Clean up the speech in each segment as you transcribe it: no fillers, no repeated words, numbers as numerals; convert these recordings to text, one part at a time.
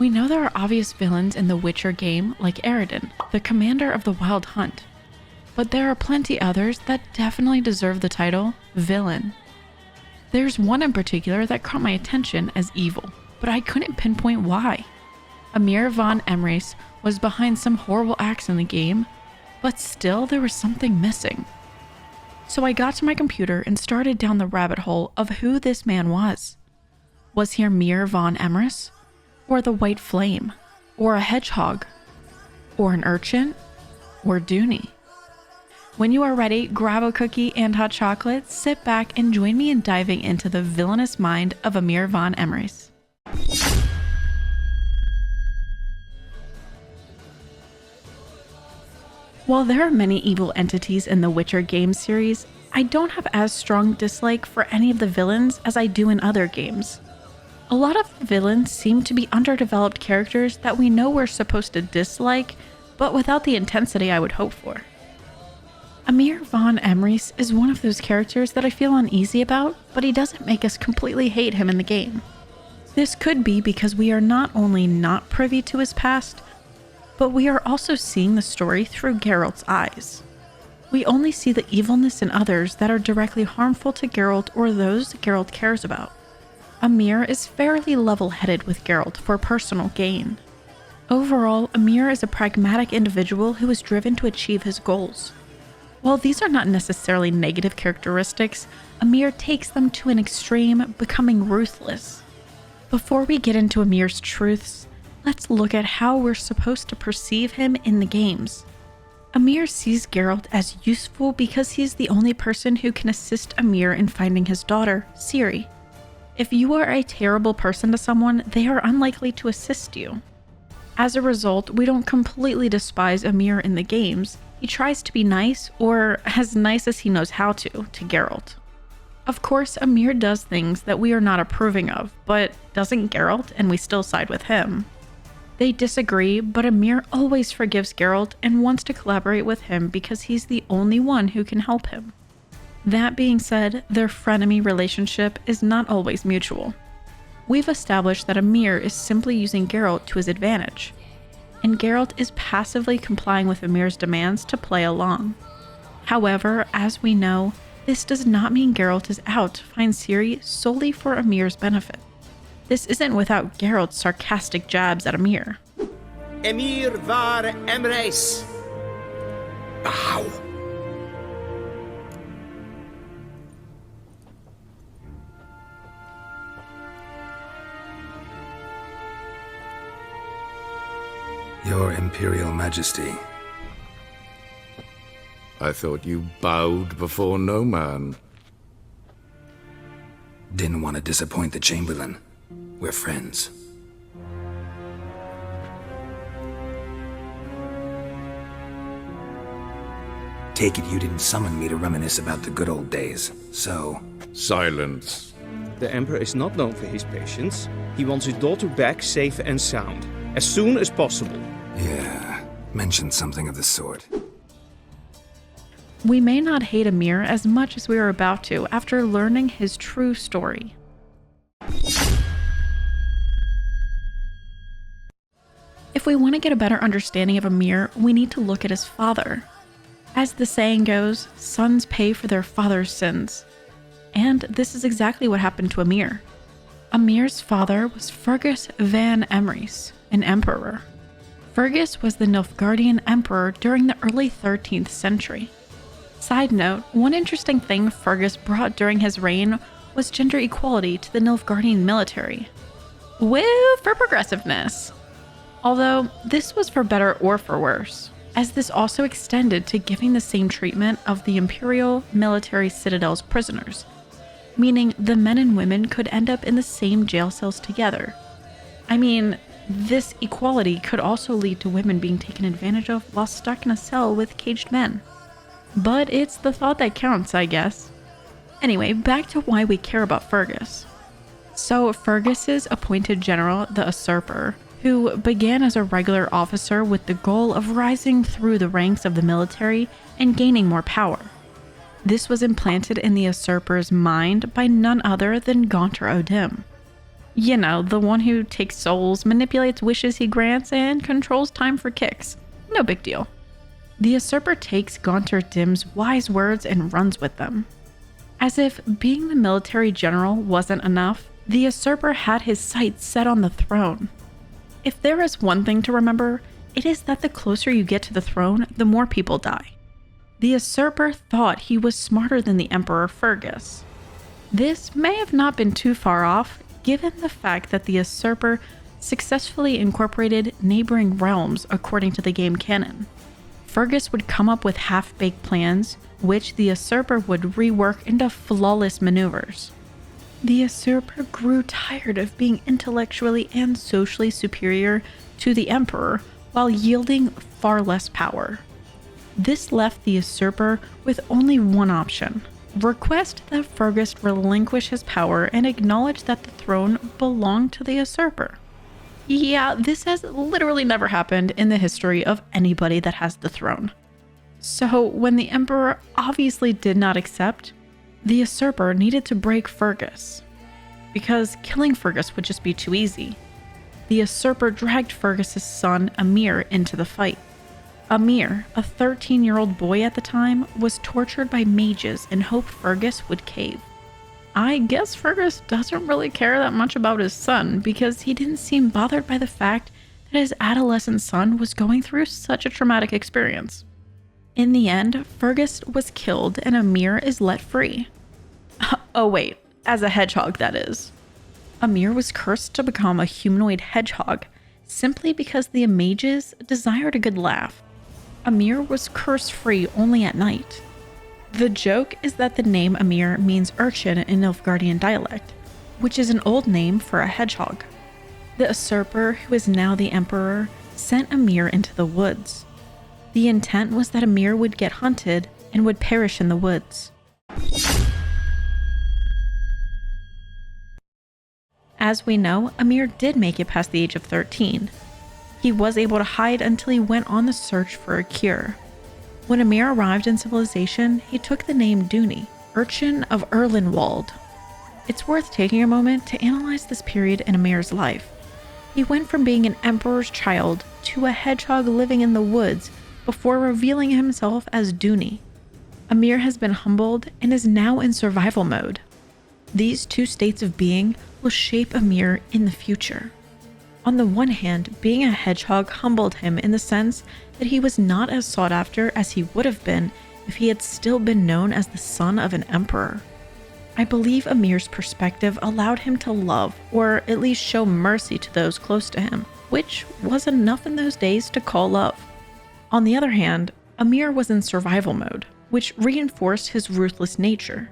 We know there are obvious villains in the Witcher game like Eredin, the commander of the Wild Hunt. But there are plenty others that definitely deserve the title villain. There's one in particular that caught my attention as evil, but I couldn't pinpoint why. Emhyr Var Emreis was behind some horrible acts in the game, but still there was something missing. So I got to my computer and started down the rabbit hole of who this man was. Was he Emhyr Var Emreis? Or the White Flame? Or a hedgehog? Or an urchin? Or Duny? When you are ready, grab a cookie and hot chocolate, sit back and join me in diving into the villainous mind of Emhyr Var Emreis. While there are many evil entities in the Witcher game series, I don't have as strong dislike for any of the villains as I do in other games. A lot of the villains seem to be underdeveloped characters that we know we're supposed to dislike, but without the intensity I would hope for. Emhyr Var Emreis is one of those characters that I feel uneasy about, but he doesn't make us completely hate him in the game. This could be because we are not only not privy to his past, but we are also seeing the story through Geralt's eyes. We only see the evilness in others that are directly harmful to Geralt or those Geralt cares about. Emhyr is fairly level-headed with Geralt for personal gain. Overall, Emhyr is a pragmatic individual who is driven to achieve his goals. While these are not necessarily negative characteristics, Emhyr takes them to an extreme, becoming ruthless. Before we get into Emhyr's truths, let's look at how we're supposed to perceive him in the games. Emhyr sees Geralt as useful because he's the only person who can assist Emhyr in finding his daughter, Ciri. If you are a terrible person to someone, they are unlikely to assist you. As a result, we don't completely despise Emhyr in the games. He tries to be nice, or as nice as he knows how to Geralt. Of course, Emhyr does things that we are not approving of, but doesn't Geralt, and we still side with him. They disagree, but Emhyr always forgives Geralt and wants to collaborate with him because he's the only one who can help him. That being said, their frenemy relationship is not always mutual. We've established that Emhyr is simply using Geralt to his advantage, and Geralt is passively complying with Emhyr's demands to play along. However, as we know, this does not mean Geralt is out to find Ciri solely for Emhyr's benefit. This isn't without Geralt's sarcastic jabs at Emhyr. Emhyr Var Emreis. Bow. Your Imperial Majesty. I thought you bowed before no man. Didn't want to disappoint the Chamberlain. We're friends. Take it you didn't summon me to reminisce about the good old days, so... Silence. The Emperor is not known for his patience. He wants his daughter back safe and sound, as soon as possible. Yeah, mentioned something of the sort. We may not hate Emhyr as much as we are about to after learning his true story. If we want to get a better understanding of Emhyr, we need to look at his father. As the saying goes, sons pay for their father's sins. And this is exactly what happened to Emhyr. Emhyr's father was Fergus Var Emreis, an emperor. Fergus was the Nilfgaardian emperor during the early 13th century. Side note, one interesting thing Fergus brought during his reign was gender equality to the Nilfgaardian military. Woo for progressiveness! Although, this was for better or for worse, as this also extended to giving the same treatment of the Imperial military citadel's prisoners, meaning the men and women could end up in the same jail cells together. I mean, this equality could also lead to women being taken advantage of while stuck in a cell with caged men. But it's the thought that counts, I guess. Anyway, back to why we care about Fergus. So Fergus's appointed general, the usurper, who began as a regular officer with the goal of rising through the ranks of the military and gaining more power. This was implanted in the usurper's mind by none other than Gaunter O'Dim. You know, the one who takes souls, manipulates wishes he grants, and controls time for kicks. No big deal. The usurper takes Gaunter Dim's wise words and runs with them. As if being the military general wasn't enough, the usurper had his sights set on the throne. If there is one thing to remember, it is that the closer you get to the throne, the more people die. The usurper thought he was smarter than the Emperor Fergus. This may have not been too far off, given the fact that the usurper successfully incorporated neighboring realms according to the game canon. Fergus would come up with half-baked plans, which the usurper would rework into flawless maneuvers. The usurper grew tired of being intellectually and socially superior to the emperor while yielding far less power. This left the usurper with only one option: request that Fergus relinquish his power and acknowledge that the throne belonged to the usurper. Yeah, this has literally never happened in the history of anybody that has the throne. So when the emperor obviously did not accept, the usurper needed to break Fergus. Because killing Fergus would just be too easy. The usurper dragged Fergus's son Emhyr into the fight. Emhyr, a 13-year-old boy at the time, was tortured by mages and hoped Fergus would cave. I guess Fergus doesn't really care that much about his son because he didn't seem bothered by the fact that his adolescent son was going through such a traumatic experience. In the end, Fergus was killed and Emhyr is let free. Oh wait, as a hedgehog that is. Emhyr was cursed to become a humanoid hedgehog simply because the mages desired a good laugh. Emhyr was curse-free only at night. The joke is that the name Emhyr means urchin in Nilfgaardian dialect, which is an old name for a hedgehog. The usurper, who is now the emperor, sent Emhyr into the woods. The intent was that Emhyr would get hunted and would perish in the woods. As we know, Emhyr did make it past the age of 13. He was able to hide until he went on the search for a cure. When Emhyr arrived in civilization, he took the name Duny, urchin of Erlenwald. It's worth taking a moment to analyze this period in Emhyr's life. He went from being an emperor's child to a hedgehog living in the woods before revealing himself as Duny. Emhyr has been humbled and is now in survival mode. These two states of being will shape Emhyr in the future. On the one hand, being a hedgehog humbled him in the sense that he was not as sought after as he would have been if he had still been known as the son of an emperor. I believe Emhyr's perspective allowed him to love, or at least show mercy to those close to him, which was enough in those days to call love. On the other hand, Emhyr was in survival mode, which reinforced his ruthless nature.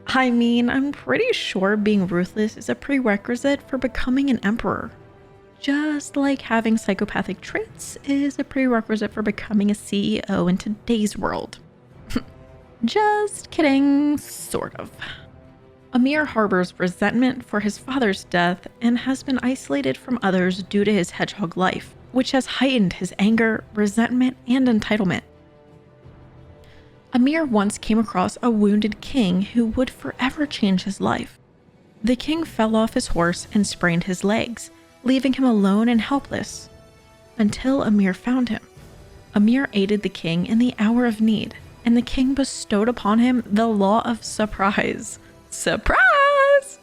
I mean, I'm pretty sure being ruthless is a prerequisite for becoming an emperor. Just like having psychopathic traits is a prerequisite for becoming a CEO in today's world. Just kidding, sort of. Emhyr harbors resentment for his father's death and has been isolated from others due to his hedgehog life, which has heightened his anger, resentment, and entitlement. Emhyr once came across a wounded king who would forever change his life. The king fell off his horse and sprained his legs, leaving him alone and helpless, until Emhyr found him. Emhyr aided the king in the hour of need, and the king bestowed upon him the law of surprise. Surprise!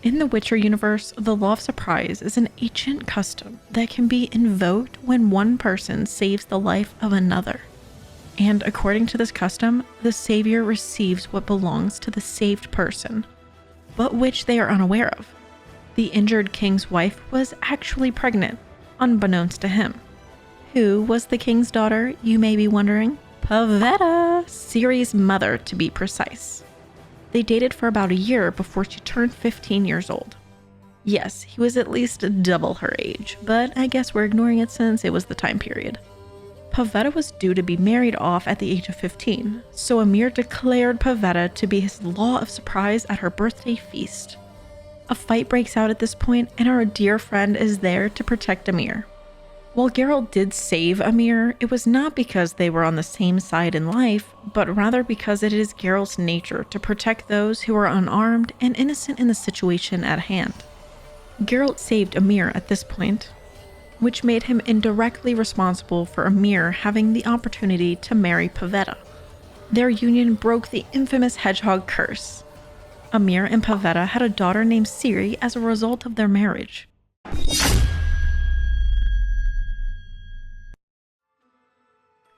In the Witcher universe, the law of surprise is an ancient custom that can be invoked when one person saves the life of another. And according to this custom, the savior receives what belongs to the saved person, but which they are unaware of. The injured king's wife was actually pregnant, unbeknownst to him. Who was the king's daughter, you may be wondering? Pavetta, Ciri's mother to be precise. They dated for about a year before she turned 15 years old. Yes, he was at least double her age, but I guess we're ignoring it since it was the time period. Pavetta was due to be married off at the age of 15, so Emhyr declared Pavetta to be his law of surprise at her birthday feast. A fight breaks out at this point, and our dear friend is there to protect Emhyr. While Geralt did save Emhyr, it was not because they were on the same side in life, but rather because it is Geralt's nature to protect those who are unarmed and innocent in the situation at hand. Geralt saved Emhyr at this point, which made him indirectly responsible for Emhyr having the opportunity to marry Pavetta. Their union broke the infamous hedgehog curse. Emhyr and Pavetta had a daughter named Ciri as a result of their marriage.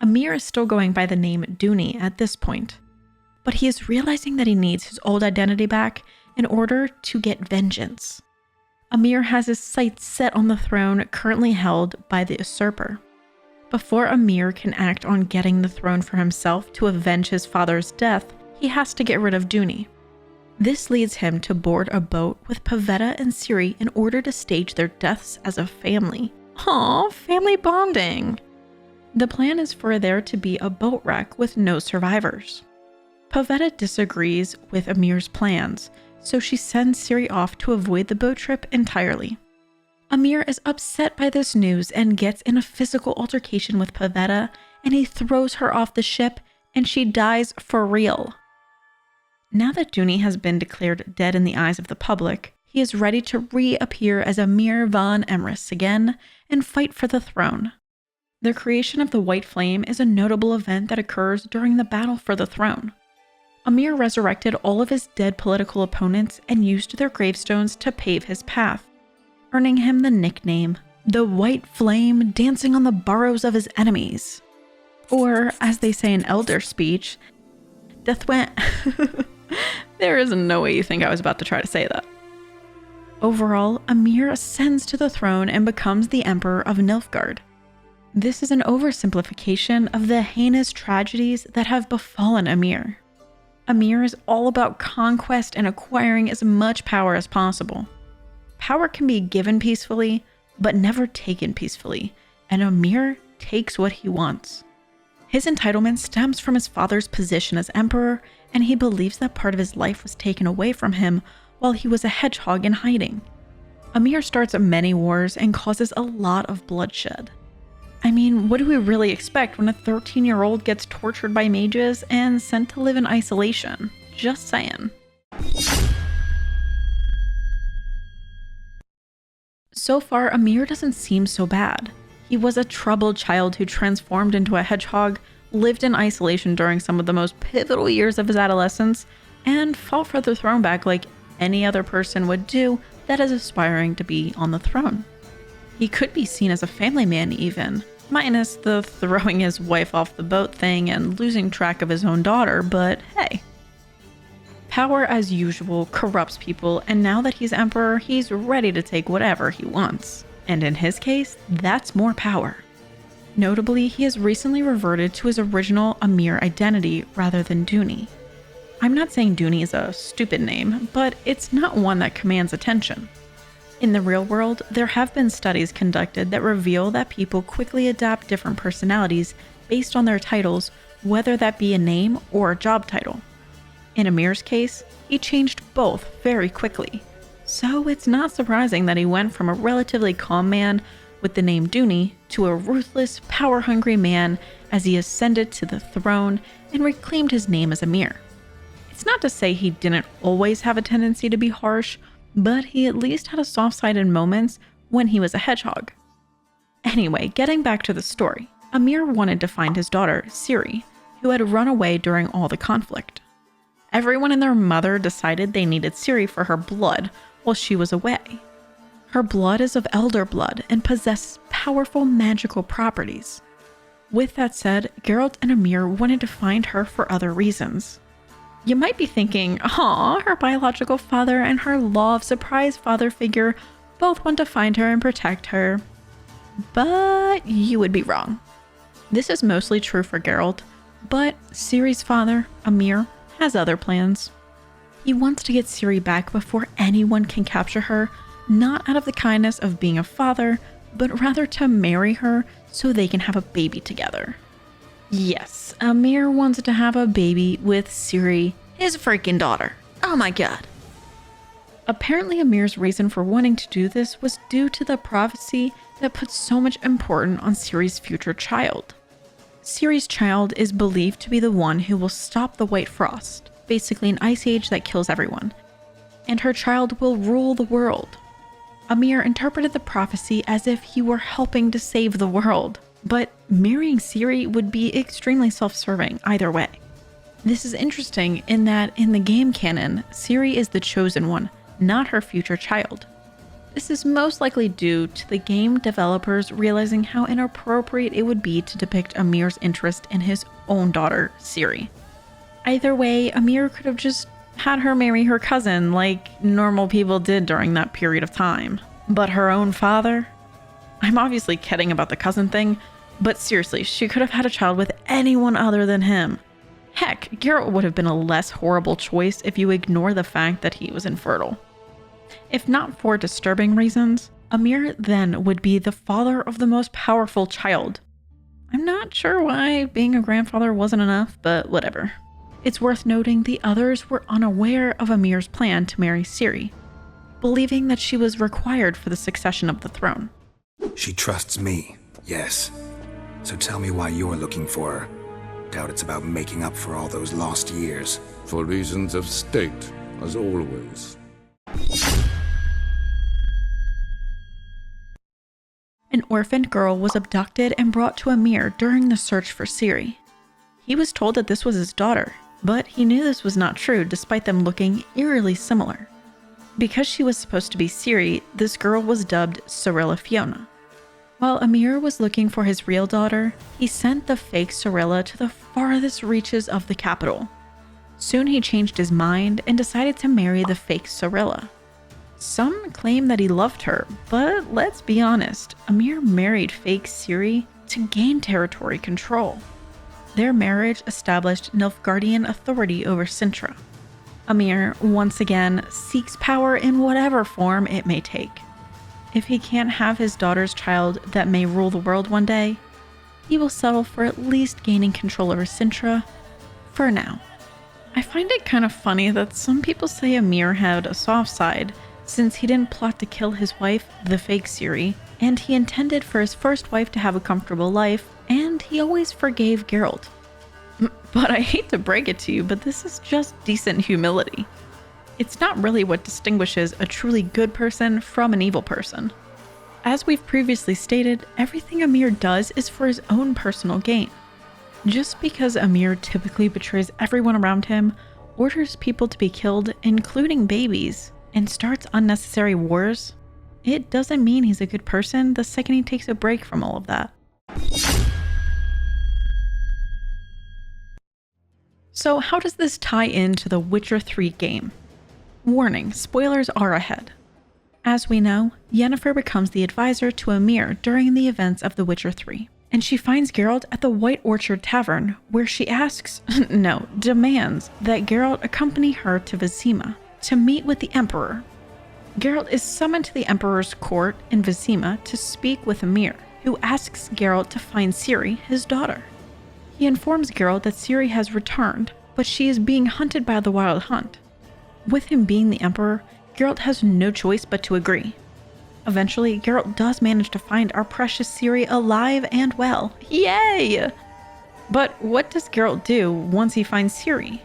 Emhyr is still going by the name Duny at this point, but he is realizing that he needs his old identity back in order to get vengeance. Emhyr has his sights set on the throne currently held by the usurper. Before Emhyr can act on getting the throne for himself to avenge his father's death, he has to get rid of Duny. This leads him to board a boat with Pavetta and Ciri in order to stage their deaths as a family. Aw, family bonding! The plan is for there to be a boat wreck with no survivors. Pavetta disagrees with Emhyr's plans, so she sends Ciri off to avoid the boat trip entirely. Emhyr is upset by this news and gets in a physical altercation with Pavetta, and he throws her off the ship, and she dies for real. Now that Duny has been declared dead in the eyes of the public, he is ready to reappear as Emhyr Var Emreis again and fight for the throne. The creation of the White Flame is a notable event that occurs during the battle for the throne. Emhyr resurrected all of his dead political opponents and used their gravestones to pave his path, earning him the nickname, the White Flame dancing on the burrows of his enemies. Or, as they say in Elder speech, Death went... There is no way you think I was about to try to say that. Overall, Emhyr ascends to the throne and becomes the Emperor of Nilfgaard. This is an oversimplification of the heinous tragedies that have befallen Emhyr. Emhyr is all about conquest and acquiring as much power as possible. Power can be given peacefully, but never taken peacefully, and Emhyr takes what he wants. His entitlement stems from his father's position as emperor, and he believes that part of his life was taken away from him while he was a hedgehog in hiding. Emhyr starts many wars and causes a lot of bloodshed. I mean, what do we really expect when a 13-year-old gets tortured by mages and sent to live in isolation? Just saying. So far, Emhyr doesn't seem so bad. He was a troubled child who transformed into a hedgehog, lived in isolation during some of the most pivotal years of his adolescence, and fought for the throne back like any other person would do that is aspiring to be on the throne. He could be seen as a family man even, minus the throwing his wife off the boat thing and losing track of his own daughter, but hey. Power, as usual, corrupts people, and now that he's emperor, he's ready to take whatever he wants. And in his case, that's more power. Notably, he has recently reverted to his original Emhyr identity rather than Duny. I'm not saying Duny is a stupid name, but it's not one that commands attention. In the real world, there have been studies conducted that reveal that people quickly adapt different personalities based on their titles, whether that be a name or a job title. In Emhyr's case, he changed both very quickly. So it's not surprising that he went from a relatively calm man with the name Duny to a ruthless, power-hungry man as he ascended to the throne and reclaimed his name as Emhyr. It's not to say he didn't always have a tendency to be harsh, but he at least had a soft side in moments when he was a hedgehog. Anyway, getting back to the story, Emhyr wanted to find his daughter, Ciri, who had run away during all the conflict. Everyone and their mother decided they needed Ciri for her blood while she was away. Her blood is of elder blood and possesses powerful magical properties. With that said, Geralt and Emhyr wanted to find her for other reasons. You might be thinking, aw, her biological father and her law of surprise father figure both want to find her and protect her. But you would be wrong. This is mostly true for Geralt, but Ciri's father, Emhyr, has other plans. He wants to get Ciri back before anyone can capture her, not out of the kindness of being a father, but rather to marry her so they can have a baby together. Yes, Emhyr wants to have a baby with Ciri, his freaking daughter. Oh my god. Apparently Emhyr's reason for wanting to do this was due to the prophecy that puts so much importance on Ciri's future child. Ciri's child is believed to be the one who will stop the White Frost, basically an ice age that kills everyone, and her child will rule the world. Emhyr interpreted the prophecy as if he were helping to save the world, but marrying Ciri would be extremely self-serving either way. This is interesting in that in the game canon, Ciri is the chosen one, not her future child. This is most likely due to the game developers realizing how inappropriate it would be to depict Emhyr's interest in his own daughter, Ciri. Either way, Emhyr could have just had her marry her cousin like normal people did during that period of time. But her own father? I'm obviously kidding about the cousin thing, but seriously, she could have had a child with anyone other than him. Heck, Geralt would have been a less horrible choice if you ignore the fact that he was infertile. If not for disturbing reasons, Emhyr then would be the father of the most powerful child. I'm not sure why being a grandfather wasn't enough, but whatever. It's worth noting the others were unaware of Emhyr's plan to marry Ciri, believing that she was required for the succession of the throne. She trusts me, yes. So tell me why you're looking for her. Doubt it's about making up for all those lost years. For reasons of state, as always. An orphaned girl was abducted and brought to Emhyr during the search for Ciri. He was told that this was his daughter, but he knew this was not true despite them looking eerily similar. Because she was supposed to be Ciri, this girl was dubbed Cirilla Fiona. While Emhyr was looking for his real daughter, he sent the fake Cirilla to the farthest reaches of the capital. Soon he changed his mind and decided to marry the fake Cirilla. Some claim that he loved her, but let's be honest, Emhyr married fake Ciri to gain territory control. Their marriage established Nilfgaardian authority over Cintra. Emhyr, once again, seeks power in whatever form it may take. If he can't have his daughter's child that may rule the world one day, he will settle for at least gaining control over Cintra for now. I find it kind of funny that some people say Emhyr had a soft side, since he didn't plot to kill his wife, the fake Ciri, and he intended for his first wife to have a comfortable life, and he always forgave Geralt. But I hate to break it to you, but this is just decent humility. It's not really what distinguishes a truly good person from an evil person. As we've previously stated, everything Emhyr does is for his own personal gain. Just because Emhyr typically betrays everyone around him, orders people to be killed, including babies, and starts unnecessary wars, it doesn't mean he's a good person the second he takes a break from all of that. So how does this tie into the Witcher 3 game? Warning, spoilers are ahead. As we know, Yennefer becomes the advisor to Emhyr during the events of The Witcher 3, and she finds Geralt at the White Orchard Tavern, where she asks, no, demands that Geralt accompany her to Vizima to meet with the Emperor. Geralt is summoned to the Emperor's court in Vizima to speak with Emhyr, who asks Geralt to find Ciri, his daughter. He informs Geralt that Ciri has returned, but she is being hunted by the Wild Hunt. With him being the Emperor, Geralt has no choice but to agree. Eventually, Geralt does manage to find our precious Ciri alive and well. Yay! But what does Geralt do once he finds Ciri?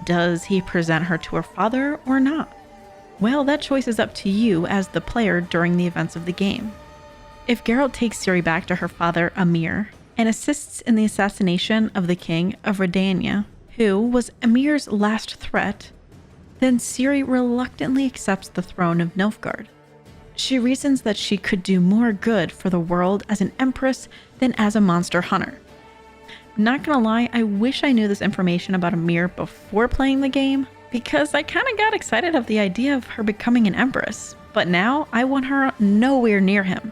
Does he present her to her father or not? Well, that choice is up to you as the player during the events of the game. If Geralt takes Ciri back to her father, Emhyr, and assists in the assassination of the king of Redania, who was Emhyr's last threat, then Ciri reluctantly accepts the throne of Nilfgaard. She reasons that she could do more good for the world as an empress than as a monster hunter. Not gonna lie, I wish I knew this information about Emhyr before playing the game, because I kinda got excited of the idea of her becoming an empress, but now I want her nowhere near him.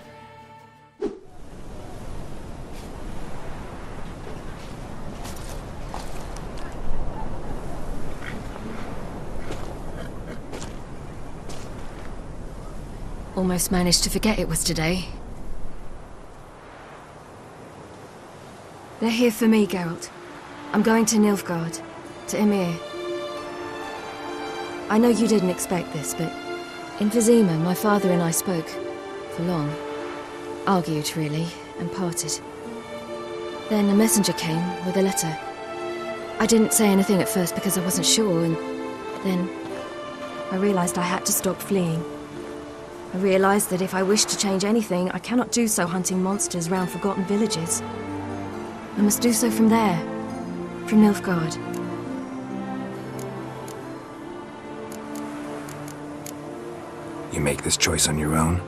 Almost managed to forget it was today. They're here for me, Geralt. I'm going to Nilfgaard, to Emhyr. I know you didn't expect this, but in Vizima, my father and I spoke. For long. Argued, really, and parted. Then a messenger came with a letter. I didn't say anything at first because I wasn't sure, and then I realized I had to stop fleeing. I realised that if I wish to change anything, I cannot do so hunting monsters round forgotten villages. I must do so from there, from Nilfgaard. You make this choice on your own?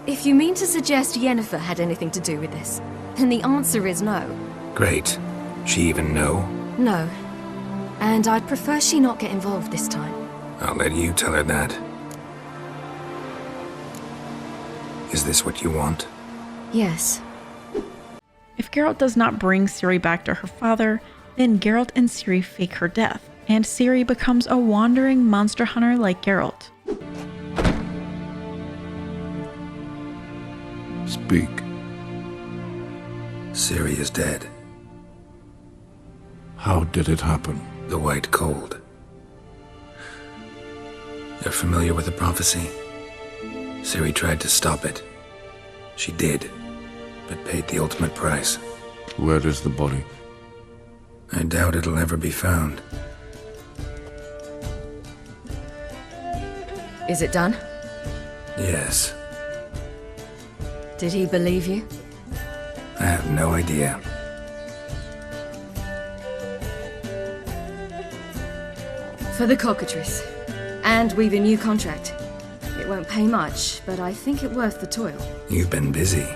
If you mean to suggest Yennefer had anything to do with this, then the answer is no. Great. She even know? No. And I'd prefer she not get involved this time. I'll let you tell her that. Is this what you want? Yes. If Geralt does not bring Ciri back to her father, then Geralt and Ciri fake her death, and Ciri becomes a wandering monster hunter like Geralt. Speak. Ciri is dead. How did it happen? The White Cold. You're familiar with the prophecy? Ciri tried to stop it. She did, but paid the ultimate price. Where is the body? I doubt it'll ever be found. Is it done? Yes. Did he believe you? I have no idea. For the cockatrice. And we've a new contract. It won't pay much, but I think it worth the toil. You've been busy.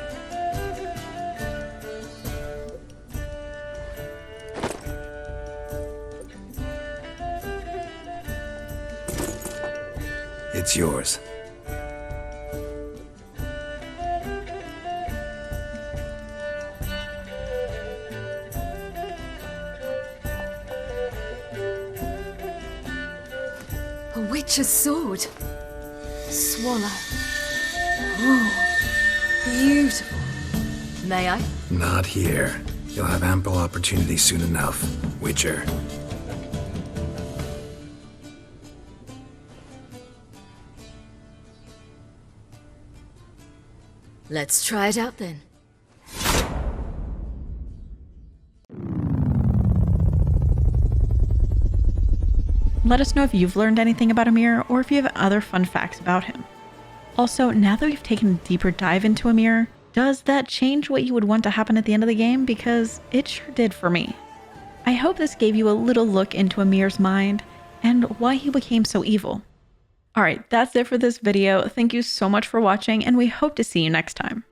It's yours. A witch's sword. Swallow. Oh, beautiful. May I? Not here. You'll have ample opportunity soon enough, Witcher. Let's try it out then. Let us know if you've learned anything about Emhyr, or if you have other fun facts about him. Also, now that we've taken a deeper dive into Emhyr, does that change what you would want to happen at the end of the game? Because it sure did for me. I hope this gave you a little look into Emhyr's mind, and why he became so evil. Alright, that's it for this video. Thank you so much for watching, and we hope to see you next time.